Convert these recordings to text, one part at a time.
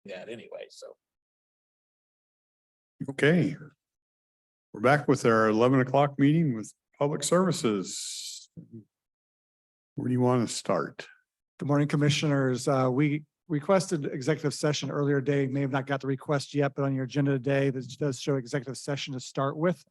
that anyway, so. Okay. We're back with our 11 o'clock meeting with Public Services. Where do you want to start? Good morning, Commissioners. We requested executive session earlier today. May have not got the request yet, but on your agenda today, this does show executive session to start with.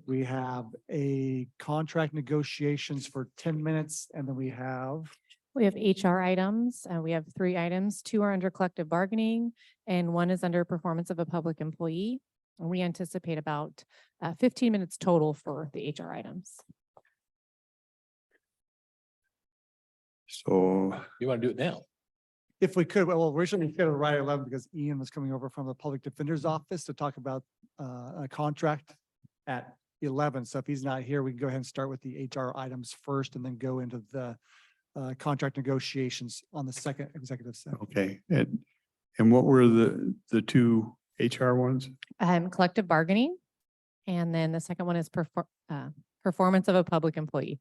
We have a contract negotiations for 10 minutes, and then we have HR items. We have 3 items. 2 are under collective bargaining and 1 is under performance of a public employee. And we anticipate about 15 minutes total for the HR items. So You want to do it now? if we could, well, originally we could have right at 11 because Ian was coming over from the Public Defender's Office to talk about a contract at 11. So if he's not here, we can go ahead and start with the HR items first and then go into the contract negotiations on the second executive session. okay, and what were the 2 HR ones? Collective bargaining. And then the second one is performance of a public employee.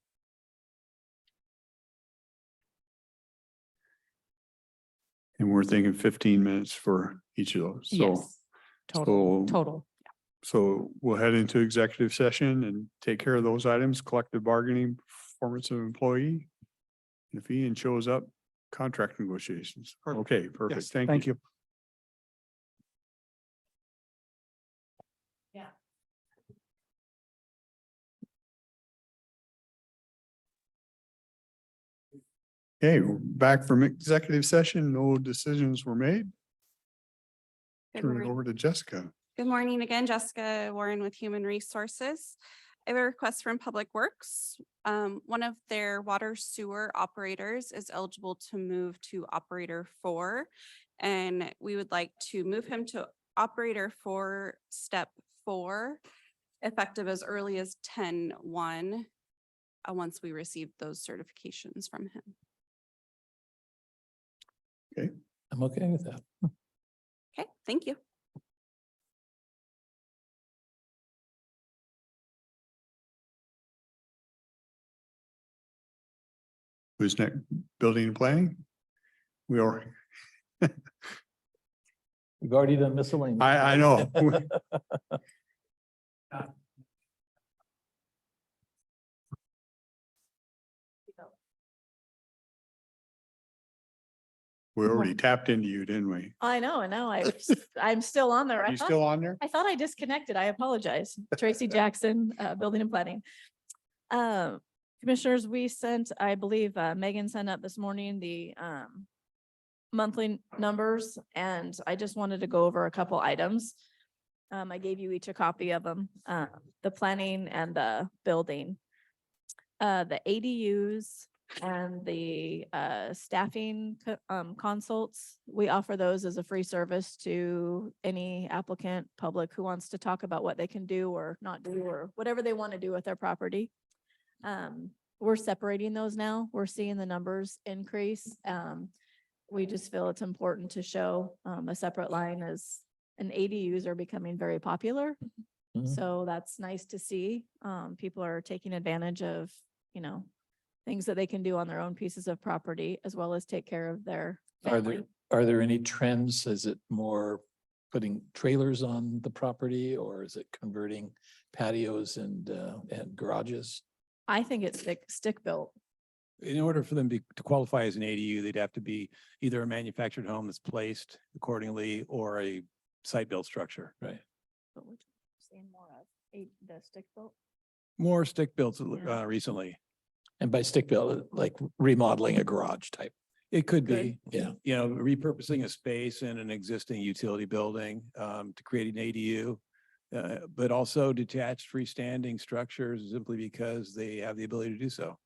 And we're thinking 15 minutes for each of those. So, Yes. Total. so- Total. so we'll head into executive session and take care of those items, collective bargaining, performance of employee. If Ian shows up, contract negotiations. Perfect. Okay, perfect. Yes, Thank you. Yeah. Okay, we're back from executive session. No decisions were made. Good Turn it morning. over to Jessica. Good morning again, Jessica Warren with Human Resources. I have a request from Public Works. One of their water sewer operators is eligible to move to operator 4. And we would like to move him to operator 4, step 4, effective as early as 10/1, once we receive those certifications from him. I'm okay with that. Okay, thank you. Who's next? Building and planning? We are, We've already done miscellaneous. I know. We already tapped into you, didn't we? I know, and now I'm still on there. Are you still on there? I thought I disconnected. I apologize. Tracy Jackson, Building and Planning. Commissioners, we sent, I believe, Megan sent up this morning the monthly numbers, and I just wanted to go over a couple items. I gave you each a copy of them, the planning and the building. The ADUs and the staffing consults, we offer those as a free service to any applicant, public who wants to talk about what they can do or not do, or whatever they want to do with their property. We're separating those now. We're seeing the numbers increase. We just feel it's important to show a separate line, as and ADUs are becoming very popular. Mhm. So that's nice to see. People are taking advantage of, things that they can do on their own pieces of property, as well as take care of their family. Are there any trends? Is it more putting trailers on the property, or is it converting patios and garages? I think it's stick built. In order for them to qualify as an ADU, they'd have to be either a manufactured home that's placed accordingly or a site-built structure. Right. But we're seeing more of the stick built. More stick-built Yeah. recently. And by stick built, like remodeling a garage type. It could Good. be, repurposing a space in an existing utility building to create an ADU. But also detached freestanding structures simply because they have the ability to do so.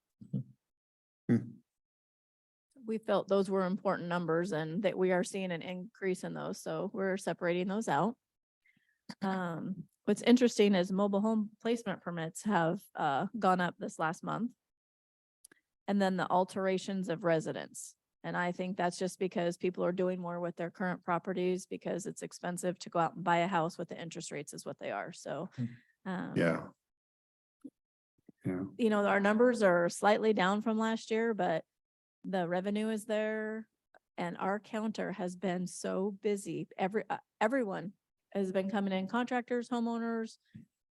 We felt those were important numbers and that we are seeing an increase in those. So we're separating those out. What's interesting is mobile home placement permits have gone up this last month. And then the alterations of residence. And I think that's just because people are doing more with their current properties because it's expensive to go out and buy a house with the interest rates is what they are. So, Yeah. Yeah. our numbers are slightly down from last year, but the revenue is there. And our counter has been so busy. Everyone has been coming in, contractors, homeowners,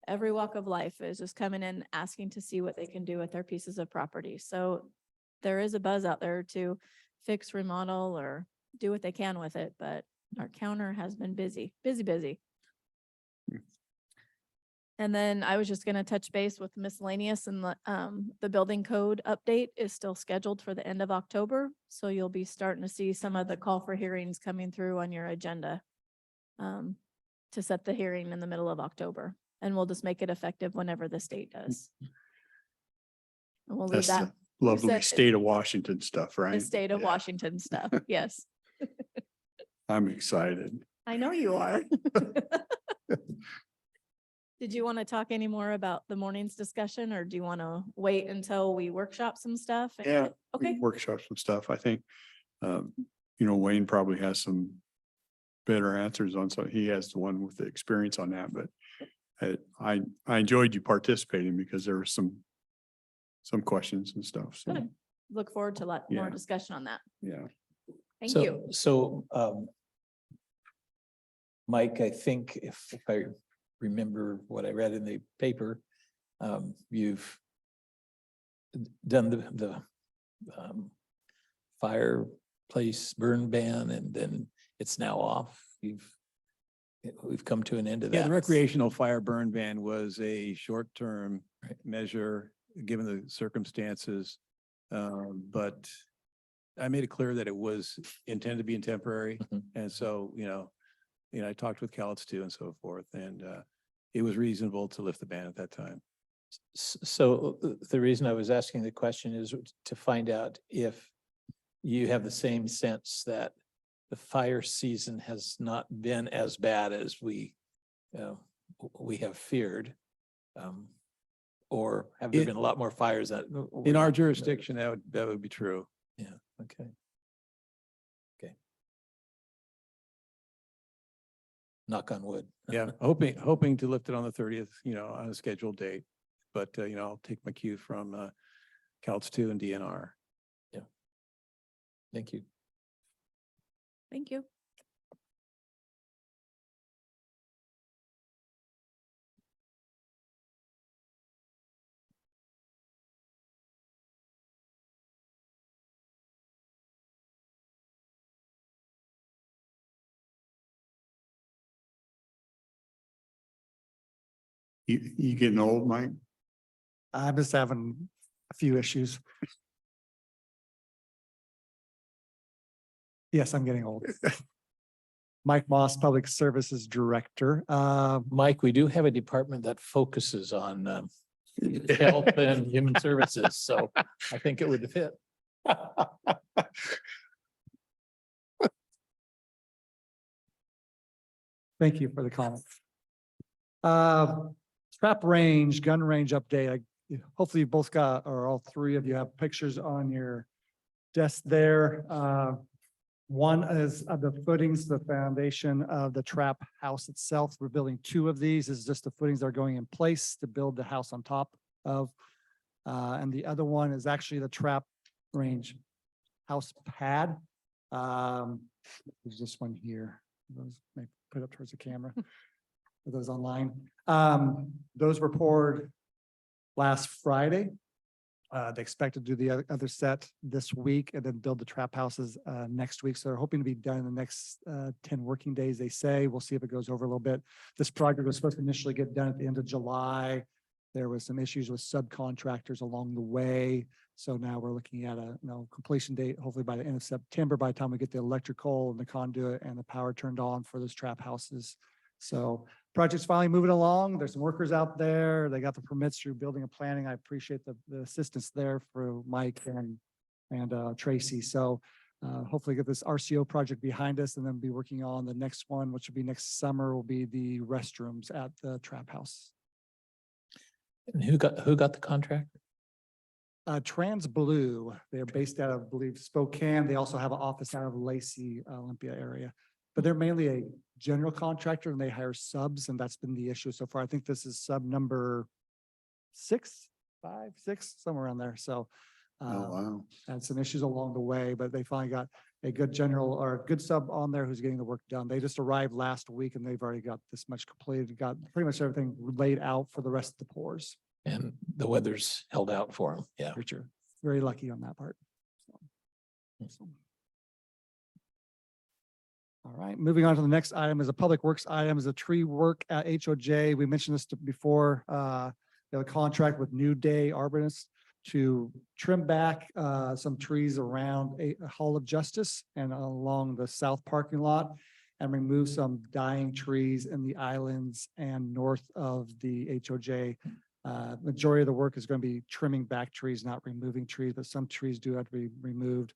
every walk of life is just coming in, asking to see what they can do with their pieces of property. So there is a buzz out there to fix, remodel, or do what they can with it, but our counter has been busy, busy. And then I was just gonna touch base with miscellaneous, and the building code update is still scheduled for the end of October. So you'll be starting to see some of the call for hearings coming through on your agenda to set the hearing in the middle of October. And we'll just make it effective whenever the state does. And we'll leave That's that, the lovely said- state of Washington stuff, the right? state of Yeah. Washington stuff. Yes, I'm excited. I know you are. Did you want to talk any more about the morning's discussion, or do you want to wait until we workshop some stuff? and- Yeah. Okay. Workshop some stuff. I think, Wayne probably has some better answers on, so he has the one with the experience on that, but I enjoyed you participating because there were some questions and stuff. So, Good. Look forward to a lot more Yeah. discussion on that. yeah. Thank So- you. So, Mike, I think if I remember what I read in the paper, you've done the fireplace burn ban, and then it's now off. We've come to an end of that. Yeah, the recreational fire burn ban was a short-term Right. measure, given the circumstances. But I made it clear that it was intended to be temporary. Mhm. And so, I talked with Calitz too and so forth, and it was reasonable to lift the ban at that time. So the reason I was asking the question is to find out if you have the same sense that the fire season has not been as bad as we have feared. Or have there It- been a lot more fires that? In our jurisdiction, that would be true. Yeah, okay. Okay. Knock on wood. Yeah, hoping to lift it on the 30th, on a scheduled date. But, I'll take my cue from Calitz 2 and DNR. Thank you. Thank you. You getting old, Mike? I'm just having a few issues. Yes, I'm getting old. Mike Moss, Public Services Director. Mike, we do have a department that focuses on health and human services, so I think it would fit. Thank you for the comment. Trap range, gun range update. Hopefully you both got, or all three of you have pictures on your desk there. One is of the footings, the foundation of the trap house itself. We're building two of these. This is just the footings that are going in place to build the house on top of. And the other one is actually the trap range house pad. There's this one here. Those may put up towards the camera. For those online. Those were poured last Friday. They expect to do the other set this week and then build the trap houses next week. So they're hoping to be done in the next 10 working days, they say. We'll see if it goes over a little bit. This project was supposed to initially get done at the end of July. There was some issues with subcontractors along the way. So now we're looking at a completion date, hopefully by the end of September, by the time we get the electrical and the conduit and the power turned on for those trap houses. So project's finally moving along. There's some workers out there. They got the permits through building and planning. I appreciate the assistance there for Mike and Tracy. So hopefully get this RCO project behind us and then be working on the next one, which will be next summer, will be the restrooms at the trap house. And who got the contract? Trans Blue, they're based out of, I believe, Spokane. They also have an office out of Lacey, Olympia area. But they're mainly a general contractor and they hire subs, and that's been the issue so far. I think this is sub number 6, 5, 6, somewhere around there. So Oh, wow. had some issues along the way, but they finally got a good general or a good sub on there who's getting the work done. They just arrived last week and they've already got this much completed, got pretty much everything laid out for the rest of the pours. And the weather's held out for them. Yeah. For sure. Very lucky on that part. So. All right, moving on to the next item is a public works item, is a tree work at HOJ. We mentioned this before. We have a contract with New Day Arborists to trim back some trees around a Hall of Justice and along the south parking lot and remove some dying trees in the islands and north of the HOJ. Majority of the work is going to be trimming back trees, not removing trees, but some trees do have to be removed.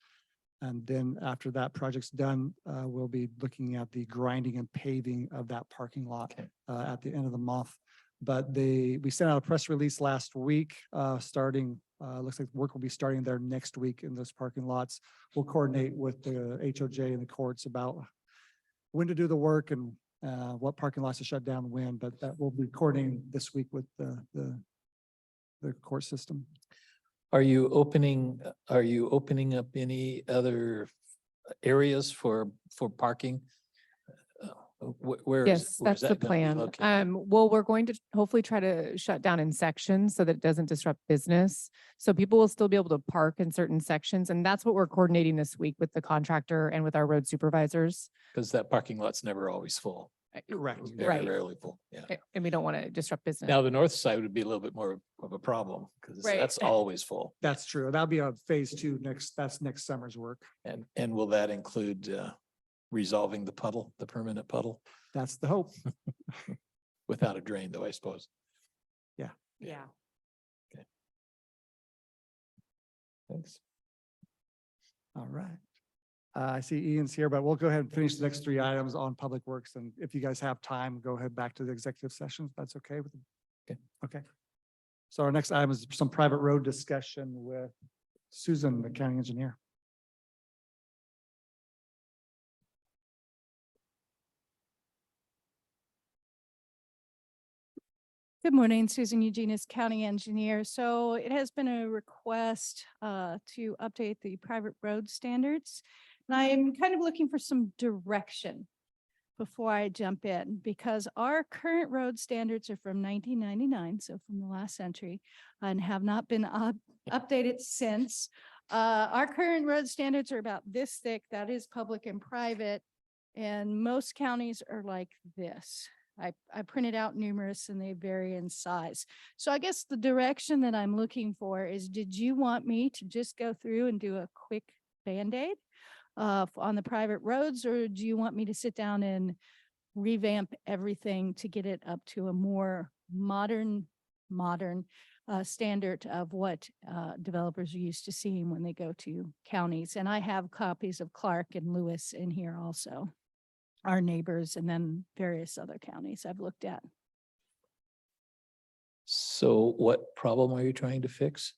And then after that project's done, we'll be looking at the grinding and paving of that parking lot at the end of the month. But we sent out a press release last week, starting, looks like work will be starting there next week in those parking lots. We'll coordinate with the HOJ and the courts about when to do the work and what parking lots to shut down when, but that will be coordinating this week with the court system. Are you opening up any other areas for parking? Where is? Yes, where is that's the that gonna be plan. located? Well, we're going to hopefully try to shut down in sections so that it doesn't disrupt business. So people will still be able to park in certain sections. And that's what we're coordinating this week with the contractor and with our road supervisors. Because that parking lot's never always full. Correct. Very Right. rarely full. Yeah. And we don't want to disrupt business. Now, the north side would be a little bit more of a problem because Right. that's always full. That's true. That'll be a phase 2 that's next summer's work. And will that include resolving the puddle, the permanent puddle? That's the hope. Without a drain though, I suppose. Yeah. Thanks. All right. I see Ian's here, but we'll go ahead and finish the next 3 items on Public Works. And if you guys have time, go ahead back to the executive session. If that's okay with you. Okay. Okay. So our next item is some private road discussion with Susan, the county engineer. Good morning, Susan Eugenis, County Engineer. So it has been a request to update the private road standards. And I'm kind of looking for some direction before I jump in, because our current road standards are from 1999, so from the last century, and have not been updated since. Our current road standards are about this thick. That is public and private. And most counties are like this. I printed out numerous and they vary in size. So I guess the direction that I'm looking for is, did you want me to just go through and do a quick Band-Aid on the private roads, or do you want me to sit down and revamp everything to get it up to a more modern standard of what developers are used to seeing when they go to counties? And I have copies of Clark and Lewis in here also, our neighbors, and then various other counties I've looked at. So what problem are you trying to fix?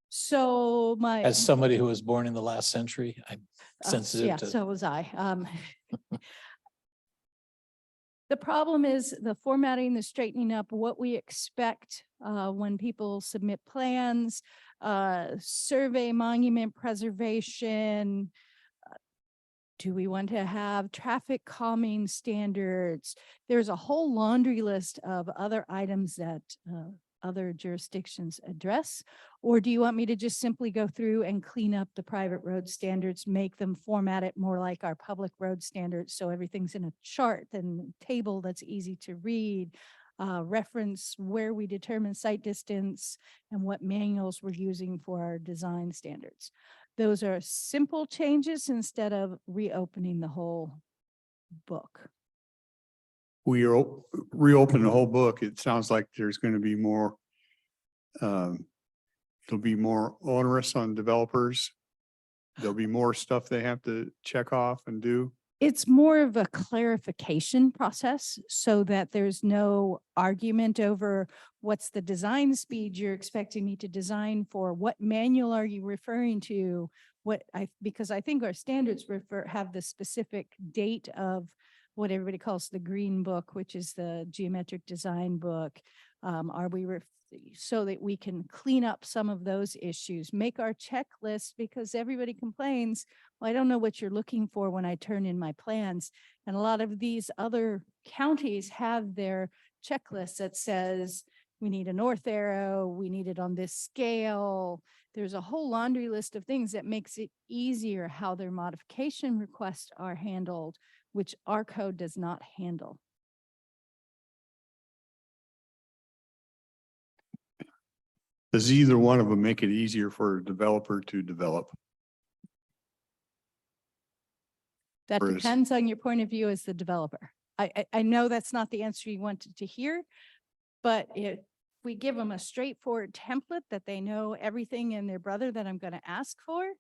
So As somebody who was born in the last century, I'm sensitive yeah, to. so was I. The problem is the formatting, the straightening up, what we expect when people submit plans, survey, monument preservation. Do we want to have traffic calming standards? There's a whole laundry list of other items that other jurisdictions address. Or do you want me to just simply go through and clean up the private road standards, make them format it more like our public road standards, so everything's in a chart and table that's easy to read, reference where we determine site distance and what manuals we're using for our design standards? Those are simple changes instead of reopening the whole book. We are reopening the whole book. It sounds like there's going to be more. It'll be more onerous on developers. There'll be more stuff they have to check off and do. It's more of a clarification process so that there's no argument over what's the design speed you're expecting me to design for, what manual are you referring to, because I think our standards have the specific date of what everybody calls the green book, which is the geometric design book. So that we can clean up some of those issues, make our checklist, because everybody complains, well, I don't know what you're looking for when I turn in my plans. And a lot of these other counties have their checklist that says, we need a north arrow, we need it on this scale. There's a whole laundry list of things that makes it easier how their modification requests are handled, which our code does not handle. Does either one of them make it easier for a developer to develop? That Or is- depends on your point of view as the developer. I know that's not the answer you wanted to hear, but if we give them a straightforward template that they know everything in their brother that I'm going to ask for,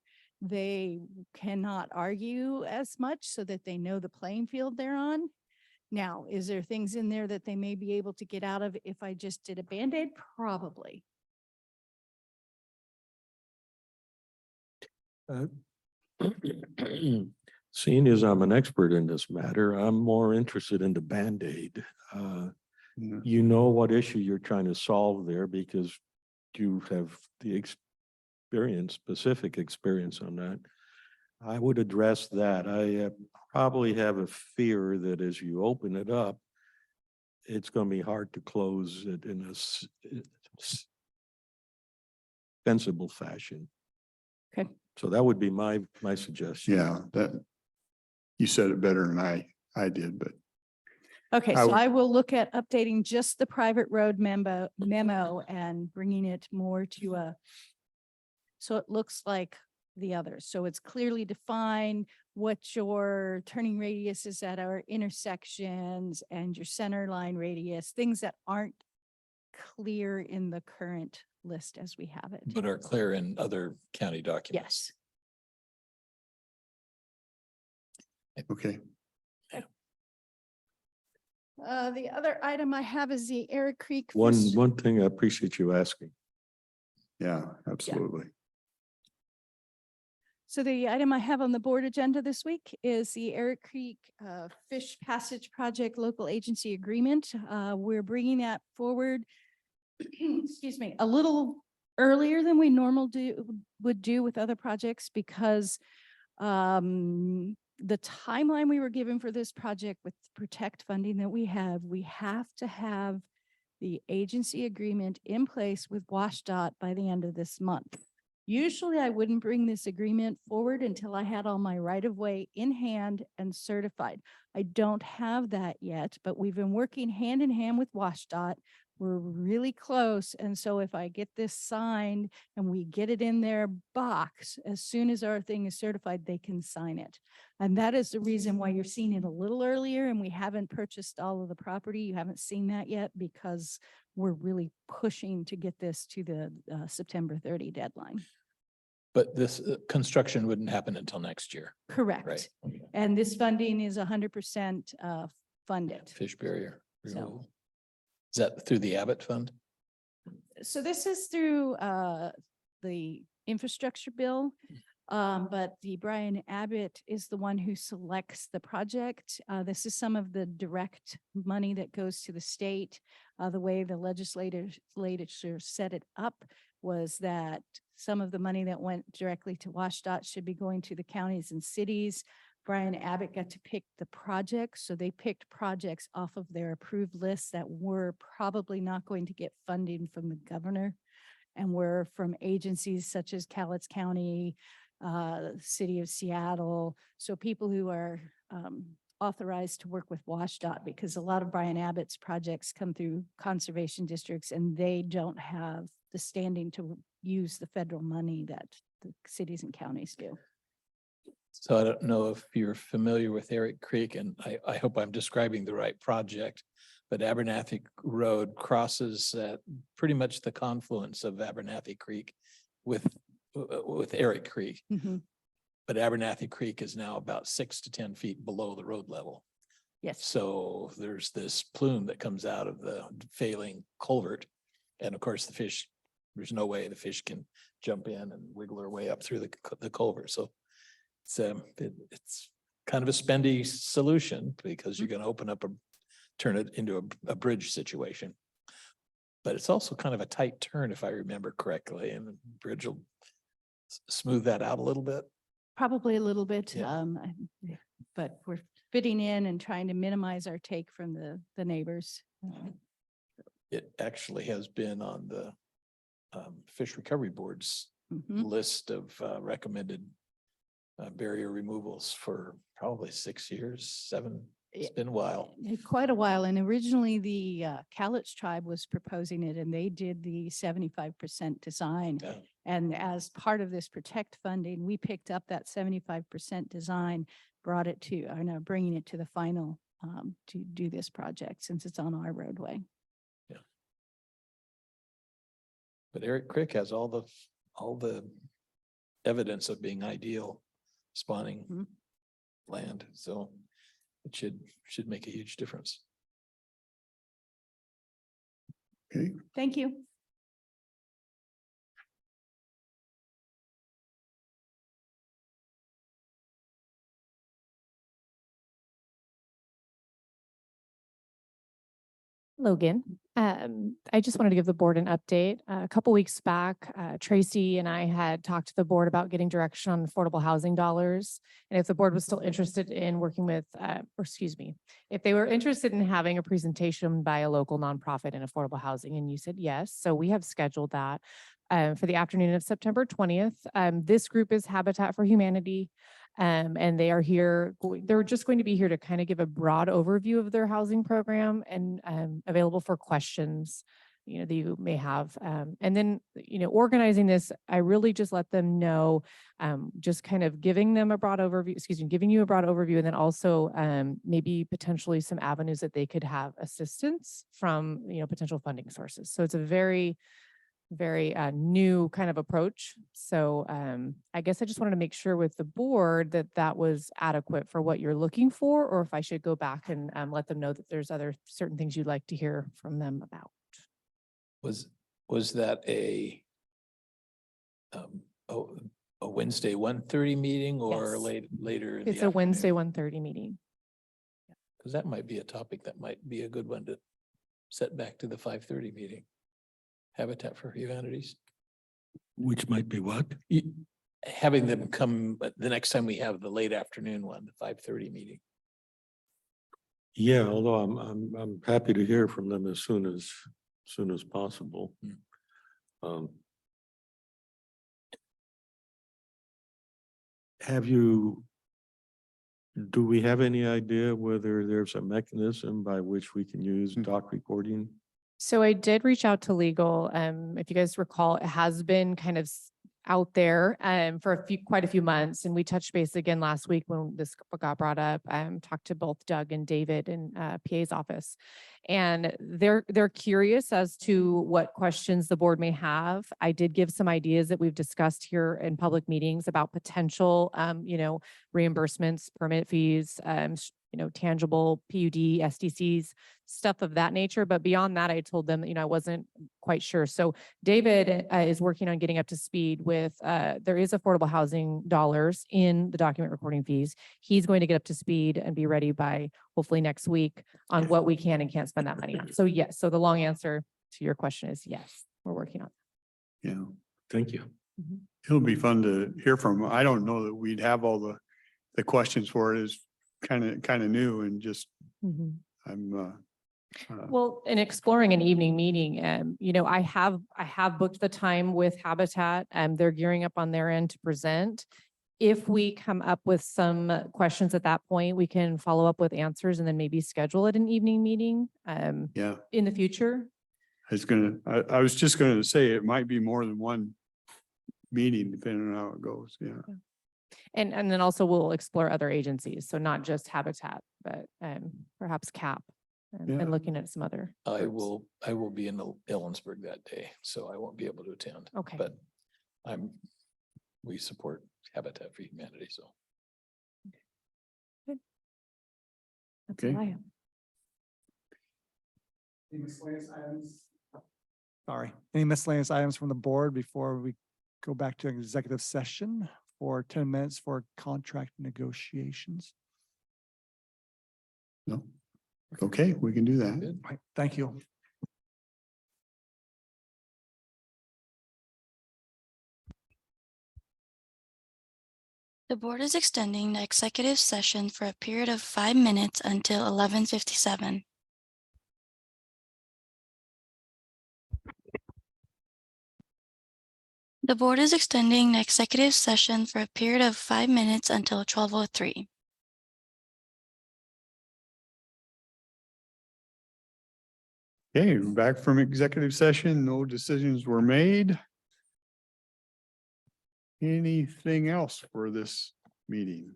they cannot argue as much so that they know the playing field they're on. Now, is there things in there that they may be able to get out of if I just did a Band-Aid? Probably. Seeing as I'm an expert in this matter, I'm more interested in the Band-Aid. Yeah. You know what issue you're trying to solve there because you have the experience, specific experience on that. I would address that. I probably have a fear that as you open it up, it's going to be hard to close it in a sensible fashion. Okay. So that would be my suggestion. Yeah, that, you said it better than I did, but Okay, I so would- I will look at updating just the private road memo and bringing it more to a, so it looks like the others. So it's clearly defined what your turning radius is at our intersections and your center line radius, things that aren't clear in the current list as we have it. But are clear in other county documents. Yes. okay. The other item I have is the Erick Creek. One Fish- thing I appreciate you asking. Yeah, absolutely. So the item I have on the board agenda this week is the Erick Creek Fish Passage Project Local Agency Agreement. We're bringing that forward, excuse me, a little earlier than we would do with other projects because the timeline we were given for this project with protect funding that we have to have the agency agreement in place with WashDOT by the end of this month. Usually I wouldn't bring this agreement forward until I had all my right of way in hand and certified. I don't have that yet, but we've been working hand in hand with WashDOT. We're really close. And so if I get this signed and we get it in their box, as soon as our thing is certified, they can sign it. And that is the reason why you're seeing it a little earlier and we haven't purchased all of the property. You haven't seen that yet because we're really pushing to get this to the September 30 deadline. But this construction wouldn't happen until next year, Correct. right? And this funding is 100% funded. Fish barrier So- removal. Is that through the Abbott Fund? So this is through the infrastructure bill. But the Brian Abbott is the one who selects the project. This is some of the direct money that goes to the state. The way the legislature set it up was that some of the money that went directly to WashDOT should be going to the counties and cities. Brian Abbott got to pick the projects, so they picked projects off of their approved lists that were probably not going to get funding from the governor and were from agencies such as Cowlitz County, City of Seattle. So people who are authorized to work with WashDOT, because a lot of Brian Abbott's projects come through conservation districts and they don't have the standing to use the federal money that the cities and counties do. So I don't know if you're familiar with Erick Creek, and I hope I'm describing the right project. But Abernathy Road crosses at pretty much the confluence of Abernathy Creek with Erick Creek. Mhm. But Abernathy Creek is now about 6 to 10 feet below the road level. Yes. So there's this plume that comes out of the failing culvert. And of course, the fish, there's no way the fish can jump in and wiggle their way up through the culvert. So it's kind of a spendy solution because you're going to open up turn it into a bridge situation. But it's also kind of a tight turn, if I remember correctly, and the bridge will smooth that out a little bit. Probably a little bit, Yeah. but we're fitting in and trying to minimize our take from the neighbors. It actually has been on the Fish Recovery Board's Mhm. list of recommended barrier removals for probably 6 years, 7. It's been a while. Quite a while. And originally the Cowlitz tribe was proposing it and they did the 75% design. Yeah. And as part of this protect funding, we picked up that 75% design, brought it to, are now bringing it to the final to do this project since it's on our roadway. But Erick Greek has all the evidence of being ideal spawning Mhm. land, so it should make a huge difference. Okay, Thank you. Logan, I just wanted to give the board an update. A couple weeks back, Tracy and I had talked to the board about getting direction on affordable housing dollars. And if the board was still interested in working with, if they were interested in having a presentation by a local nonprofit in affordable housing, and you said yes. So we have scheduled that for the afternoon of September 20th. This group is Habitat for Humanity. And they are here, they're just going to be here to kind of give a broad overview of their housing program and available for questions, that you may have. And then, organizing this, I really just let them know, just kind of giving them a broad overview, giving you a broad overview, and then also maybe potentially some avenues that they could have assistance from, potential funding sources. So it's a very new kind of approach. So I guess I just wanted to make sure with the board that that was adequate for what you're looking for, or if I should go back and let them know that there's other certain things you'd like to hear from them about. Was that a Wednesday 1:30 meeting or Yes. later? in the It's a Wednesday afternoon? 1:30 meeting. Because that might be a topic that might be a good one to set back to the 5:30 meeting. Habitat for Humanities. Which might be what? Having them come, but the next time we have the late afternoon one, the 5:30 meeting. Yeah, although I'm happy to hear from them as soon as possible. Hmm. Do we have any idea whether there's a mechanism by which we can use doc recording? So I did reach out to legal. If you guys recall, it has been kind of out there for quite a few months. And we touched base again last week when this got brought up. Talked to both Doug and David in PA's office. And they're curious as to what questions the board may have. I did give some ideas that we've discussed here in public meetings about potential reimbursements, permit fees, tangible PUD, SDCs, stuff of that nature. But beyond that, I told them that, I wasn't quite sure. So David is working on getting up to speed with, there is affordable housing dollars in the document recording fees. He's going to get up to speed and be ready by hopefully next week on what we can and can't spend that money on. So yes, so the long answer to your question is yes, we're working on it. yeah, Thank you. it'll be fun to hear from. I don't know that we'd have all the questions for it. Is kind of new and just I'm Well, in exploring an evening meeting, I have booked the time with Habitat and they're gearing up on their end to present. If we come up with some questions at that point, we can follow up with answers and then maybe schedule it an evening meeting yeah. in the future. I was just gonna say it might be more than one meeting depending on how it goes. Yeah. And then also we'll explore other agencies. So not just Habitat, but perhaps CAP Yeah. and looking at some other. I groups. will be in Ellensburg that day, so I won't be able to attend. Okay. But we support Habitat for Humanity, so. That's all Okay. I have. Any miscellaneous items? Sorry, any miscellaneous items from the board before we go back to executive session for 10 minutes for contract negotiations? No. Okay, we can do that. Good. Right, thank you. The board is extending the executive session for a period of 5 minutes until 11:57. The board is extending the executive session for a period of 5 minutes until 12:03. Okay, back from executive session, no decisions were made. Anything else for this meeting?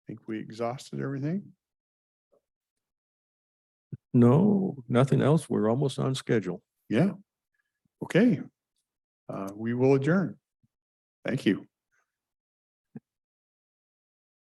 Think we exhausted everything? No, nothing else. We're almost on schedule. Yeah. Okay. We will adjourn. Thank you.